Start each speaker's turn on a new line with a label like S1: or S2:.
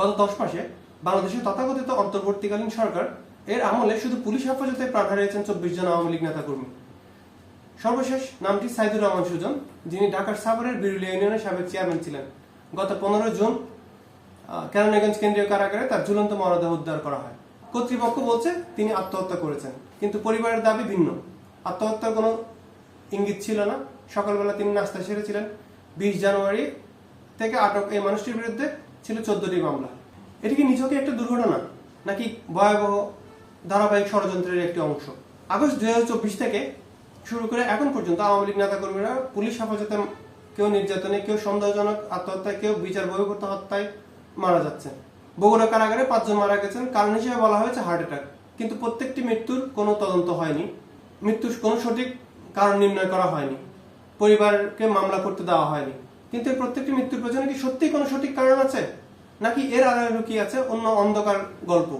S1: গত 10 মাসে বাংলাদেশের তথাকথিত অন্তর্বর্তীকালীন সরকার এর আমলে শুধু পুলিশ হেফাজতে প্রাণ হারিয়েছেন 24 জন আওয়ামী লীগ নেতাকর্মী। সর্বশেষ নামটি সাইদুর রহমান সুজন, যিনি ঢাকার সাভারের বিরুলিয়া ইউনিয়নের সাবেক চেয়ারম্যান ছিলেন। গত 15 জুন কেরানীগঞ্জ কেন্দ্রীয় কারাগারে তার ঝুলন্ত মরদেহ উদ্ধার করা হয়। কর্তৃপক্ষ বলছে তিনি আত্মহত্যা করেছেন, কিন্তু পরিবারের দাবি ভিন্ন। আত্মহত্যার কোনো ইঙ্গিত ছিল না। সকালবেলা তিনি নাস্তা সেরেছিলেন। 20 জানুয়ারি থেকে আটক এই মানুষটির বিরুদ্ধে ছিল 14টি মামলা। এটি কি নিছকই একটা দুর্ঘটনা, নাকি ভয়াবহ ধারাবাহিক ষড়যন্ত্রের একটি অংশ? আগস্ট 2024 থেকে শুরু করে এখন পর্যন্ত আওয়ামী লীগ নেতাকর্মীরা পুলিশ হেফাজতে কেউ নির্যাতনে, কেউ সন্দেহজনক আত্মহত্যায়, কেউ বিচার বহির্ভূত হত্যায় মারা যাচ্ছেন। বগুড়া কারাগারে 5 জন মারা গেছেন। কারণ হিসেবে বলা হয়েছে হার্ট অ্যাটাক, কিন্তু প্রত্যেকটি মৃত্যুর কোনো তদন্ত হয়নি। মৃত্যুর কোনো সঠিক কারণ নির্ণয় করা হয়নি। পরিবারকে মামলা করতে দেওয়া হয়নি। কিন্তু এই প্রত্যেকটি মৃত্যুর পেছনে কি সত্যিই কোনো সঠিক কারণ আছে, নাকি এর আড়ালে লুকিয়ে আছে অন্য অন্ধকার গল্প?